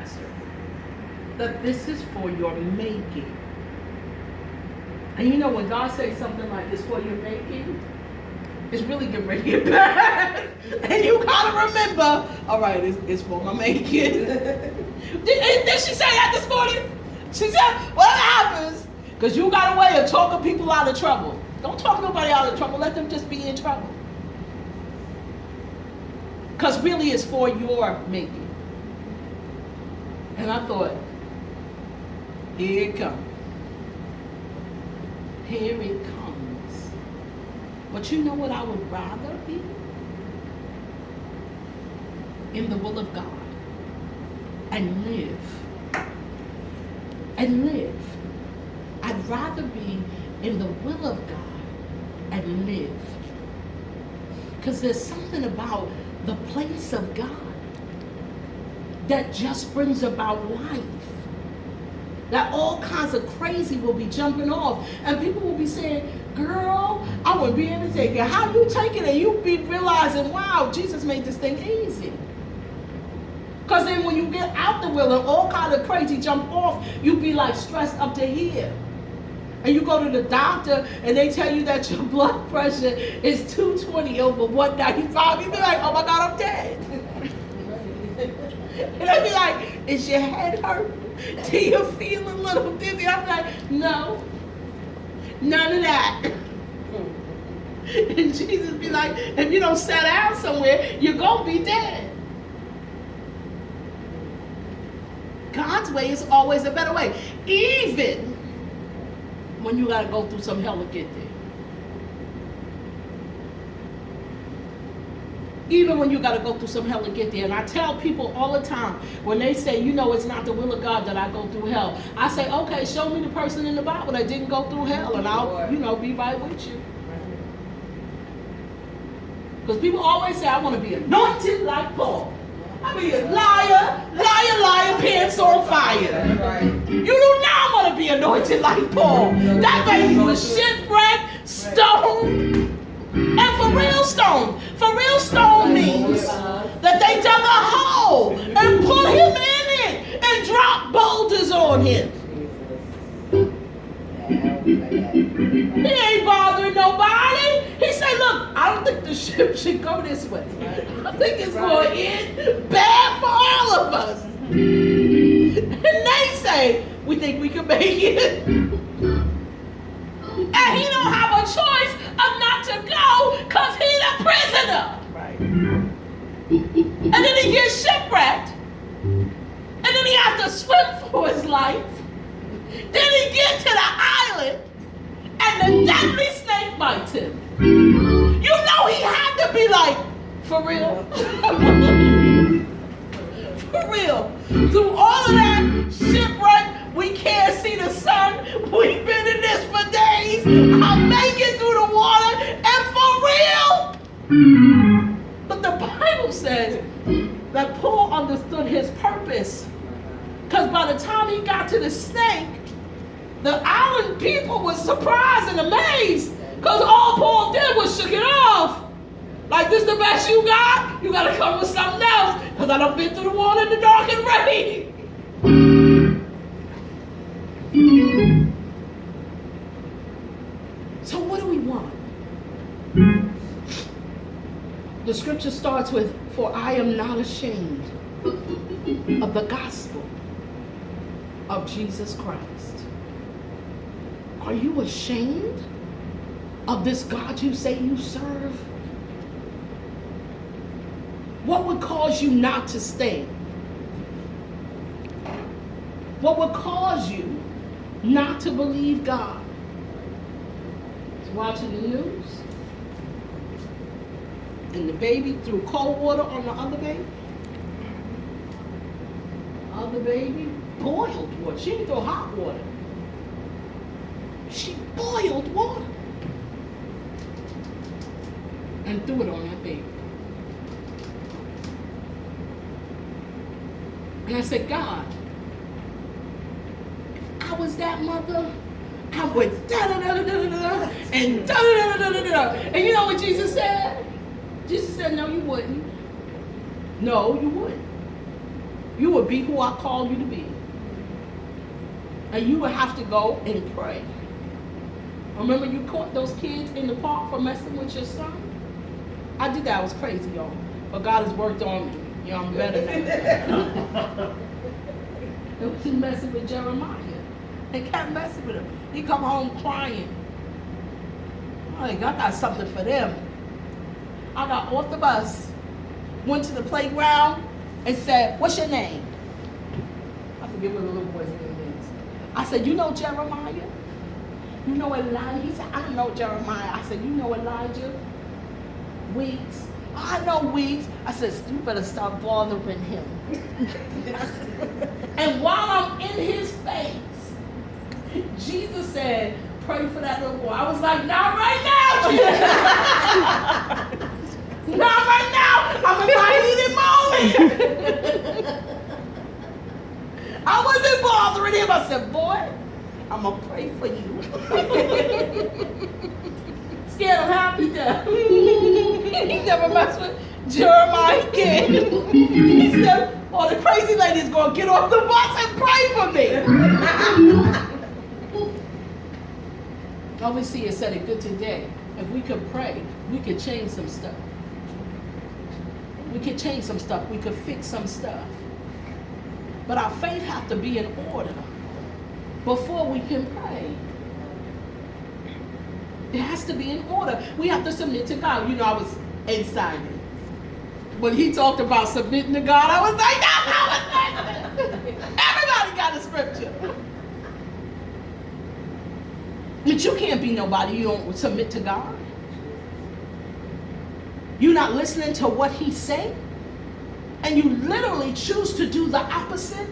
Pastor, that this is for your making. And you know, when God says something like this for your making, it's really getting ready to get bad. And you gotta remember, all right, it's for my making. Did she say that this morning? She said, what happens? Because you got a way of talking people out of trouble. Don't talk nobody out of trouble. Let them just be in trouble. Because really it's for your making. And I thought, here it comes. Here it comes. But you know what I would rather be? In the will of God. And live. And live. I'd rather be in the will of God and live. Because there's something about the place of God that just brings about life. That all kinds of crazy will be jumping off. And people will be saying, girl, I wouldn't be able to take it. How you take it? And you be realizing, wow, Jesus made this thing easy. Because then when you get out the will and all kind of crazy jump off, you be like stressed up to here. And you go to the doctor and they tell you that your blood pressure is 220 over 195. You be like, oh my God, I'm dead. And I be like, is your head hurt? Do you feel a little dizzy? I'm like, no, none of that. And Jesus be like, if you don't sit down somewhere, you're going to be dead. God's way is always a better way. Even when you got to go through some hell to get there. Even when you got to go through some hell to get there. And I tell people all the time, when they say, you know, it's not the will of God that I go through hell. I say, okay, show me the person in the Bible that didn't go through hell, and I'll, you know, be right with you. Because people always say, I want to be anointed like Paul. I mean, liar, liar, liar, pants on fire. Right. You do not want to be anointed like Paul. That baby was shipwrecked, stoned, and for real stone. For real stone means that they dug a hole and put him in it and dropped boulders on him. He ain't bothering nobody. He said, look, I don't think the ship should go this way. I think it's going to end bad for all of us. And they say, we think we can make it. And he don't have a choice of not to go because he's a prisoner. Right. And then he gets shipwrecked. And then he has to swim for his life. Then he gets to the island and the deadly snake bites him. You know he had to be like, for real? For real. Through all of that shipwreck, we can't see the sun. We've been in this for days. I'm making through the water and for real. But the Bible says that Paul understood his purpose. Because by the time he got to the snake, the island people were surprised and amazed because all Paul did was shook it off. Like, this the best you got? You got to come with something else because I done been through the water in the dark and ready. So what do we want? The scripture starts with, for I am not ashamed of the gospel of Jesus Christ. Are you ashamed of this God you say you serve? What would cause you not to stay? What would cause you not to believe God? Watching the news and the baby threw cold water on the other baby. Other baby boiled water. She didn't throw hot water. She boiled water and threw it on that baby. And I said, God, if I was that mother, I would da-da-da-da-da-da and da-da-da-da-da-da. And you know what Jesus said? Jesus said, no, you wouldn't. No, you wouldn't. You would be who I call you to be. And you would have to go and pray. Remember you caught those kids in the park for messing with your son? I did that. I was crazy, y'all. But God has worked on me. You know, I'm better now. He was messing with Jeremiah. They kept messing with him. He come home crying. I got something for them. I got off the bus, went to the playground, and said, "What's your name?" I forget what the little boy's name is. I said, "You know Jeremiah? You know Elijah?" He said, "I don't know Jeremiah." I said, "You know Elijah? Weeks?" "I know Weeks." I said, "You better stop bothering him." And while I'm in his face, Jesus said, "Pray for that little boy." I was like, "Not right now." Not right now. I'm in my heated moment. I wasn't bothering him. I said, "Boy, I'm going to pray for you." Scared him happy death. He never messed with Jeremiah again. He said, "Oh, the crazy lady is going to get off the bus and pray for me." Overseer said it good today. If we could pray, we could change some stuff. We could change some stuff. We could fix some stuff. But our faith has to be in order before we can pray. It has to be in order. We have to submit to God. You know, I was excited. When he talked about submitting to God, I was like, "That's how it's meant." Everybody got a scripture. But you can't be nobody you don't submit to God. You're not listening to what he's saying, and you literally choose to do the opposite,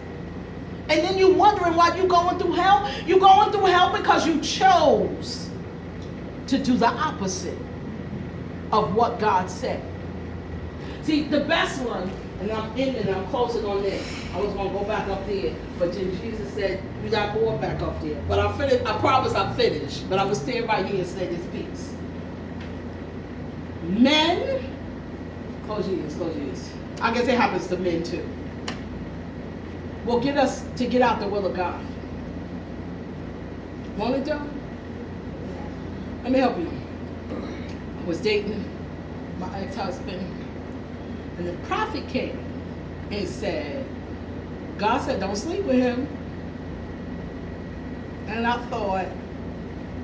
and then you're wondering why you're going through hell. You're going through hell because you chose to do the opposite of what God said. See, the best one, and I'm ending, I'm closing on this. I was going to go back up there, but then Jesus said, "You got to go back up there." But I promise I'm finished, but I'm going to stand right here and say this piece. Men, close your ears. I guess it happens to men too. Will get us to get out the will of God. Want it done? Let me help you. I was dating my ex-husband, and the prophet came and said, God said, "Don't sleep with him." And I thought,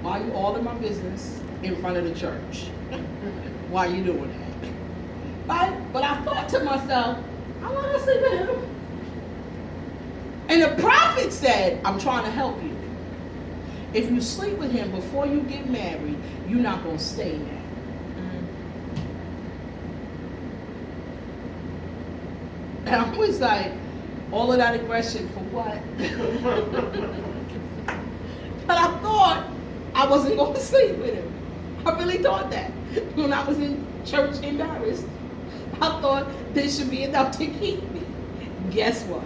why are you all in my business in front of the church? Why are you doing that? Right? But I thought to myself, I'm not going to sleep with him. And the prophet said, "I'm trying to help you. If you sleep with him before you get married, you're not going to stay there." And I was like, all of that aggression for what? But I thought I wasn't going to sleep with him. I really thought that. When I was in church embarrassed, I thought this should be enough to keep me. Guess what?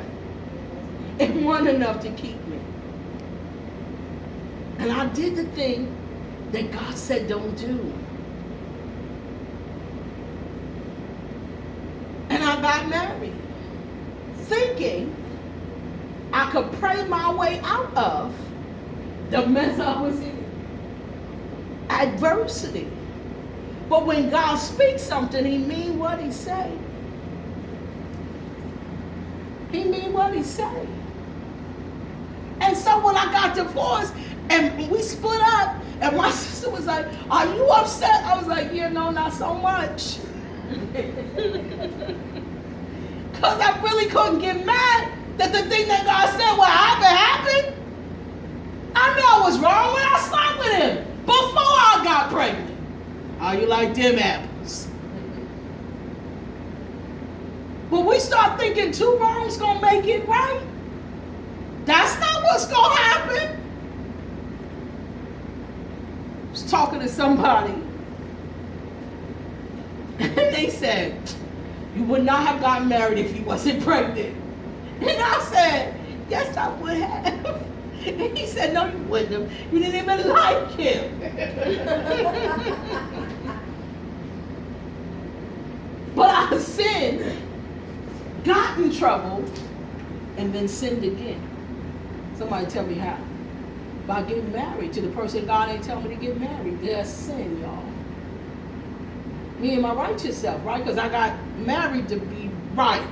It wasn't enough to keep me. And I did the thing that God said don't do. And I got married, thinking I could pray my way out of the mess I was in. Adversity. But when God speaks something, he mean what he say. He mean what he say. And so when I got divorced and we split up, and my sister was like, "Are you upset?" I was like, "Yeah, no, not so much." Because I really couldn't get mad that the thing that God said would happen. I know I was wrong when I slept with him before I got pregnant. How you like them apples? But we start thinking two wrongs gonna make it right. That's not what's gonna happen. I was talking to somebody, and they said, "You would not have gotten married if you wasn't pregnant." And I said, "Yes, I would have." And he said, "No, you wouldn't have. You didn't even like him." But I sinned, got in trouble, and then sinned again. Somebody tell me how. By getting married to the person God ain't telling me to get married. There's sin, y'all. Me and my righteous self, right? Because I got married to be right.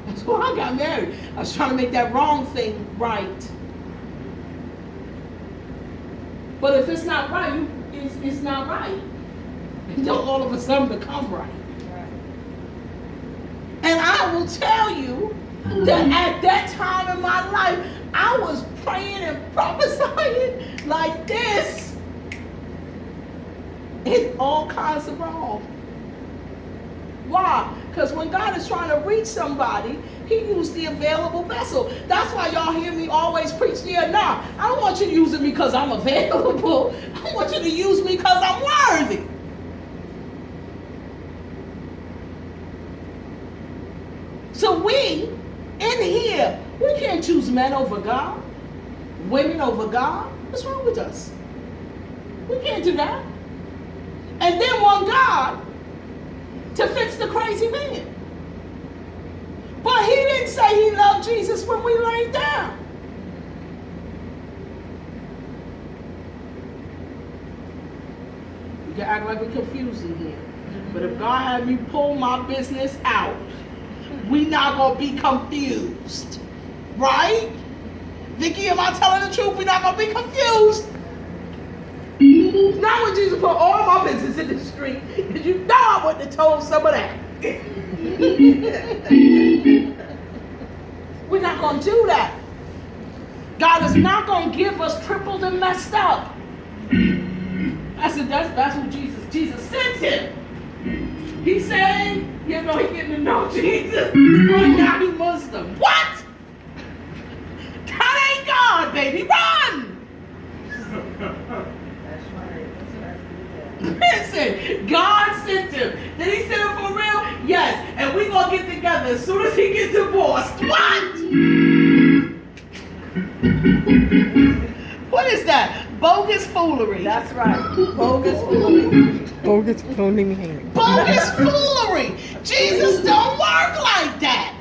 That's why I got married. I was trying to make that wrong thing right. But if it's not right, it's not right. It don't all of a sudden become right. And I will tell you that at that time in my life, I was praying and prophesying like this in all kinds of wrong. Why? Because when God is trying to reach somebody, he used the available vessel. That's why y'all hear me always preach, I don't want you using me because I'm available. I want you to use me because I'm worthy. So we, in here, we can't choose men over God, women over God. What's wrong with us? We can't do that. And then want God to fix the crazy man. But he didn't say he loved Jesus when we laid down. You can act like we're confusing here. But if God had me pull my business out, we not going to be confused. Right? Vicky, am I telling the truth? We're not going to be confused. Not when Jesus put all my business in the street. Because you know I wouldn't have told some of that. We're not going to do that. God is not going to give us crippled and messed up. That's what Jesus sent him. He said, he getting to know Jesus. Right now he Muslim. What? That ain't God, baby. Run! That's right. Listen, God sent him. Did he send him for real? Yes. And we gonna get together as soon as he gets divorced. What? What is that? Bogus foolery. That's right. Bogus foolery. Bogus foolery. Bogus foolery. Jesus don't work like that.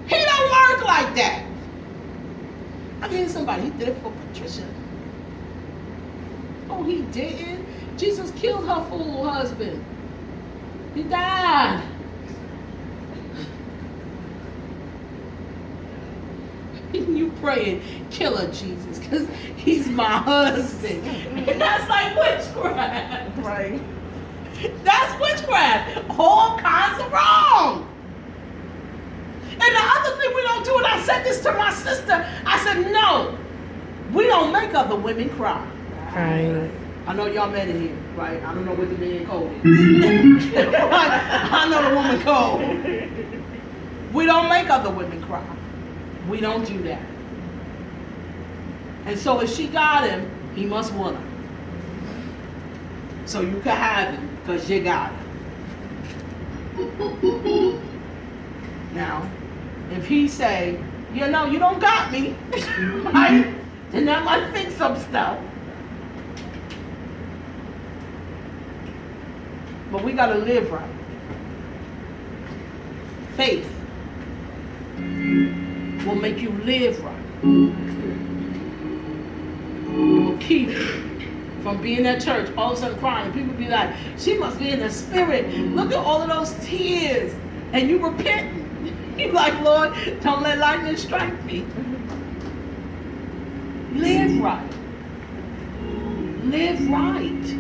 He don't work like that. I mean, somebody, he did it for Patricia. Oh, he didn't. Jesus killed her fool husband. He died. You praying, kill her, Jesus, because he's my husband. And that's like witchcraft. Right. That's witchcraft. All kinds of wrong. And the other thing we don't do, and I said this to my sister, I said, no, we don't make other women cry. Right. I know y'all met in here, right? I don't know what the man code is. I know the woman code. We don't make other women cry. We don't do that. And so if she got him, he must want her. So you can have him, because you got him. Now, if he say, you don't got me, right? Then that might fix some stuff. But we got to live right. Faith will make you live right. It will keep you from being at church, all of a sudden crying. And people be like, she must be in the spirit. Look at all of those tears. And you repenting. You like, Lord, don't let lightning strike me. Live right. Live right.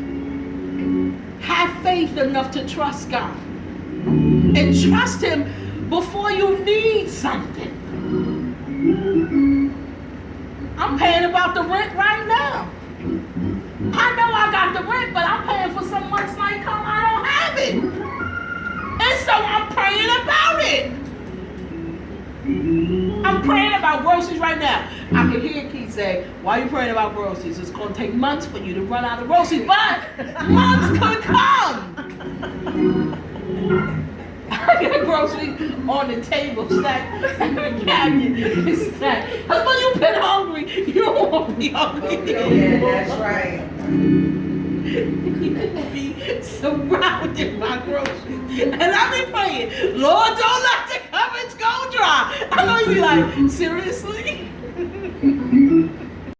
Have faith enough to trust God. And trust him before you need something. I'm paying about the rent right now. I know I got the rent, but I'm paying for some months not come. I don't have it. And so I'm praying about it. I'm praying about groceries right now. I can hear Keith say, why are you praying about groceries? It's going to take months for you to run out of groceries, but months could come. I got groceries on the table, stacked in the cabinet, stacked. But when you've been hungry, you don't want to be hungry. Yeah, that's right. You will be surrounded by groceries. And I be praying, Lord, don't let the cupboards go dry. I'm going to be like, seriously?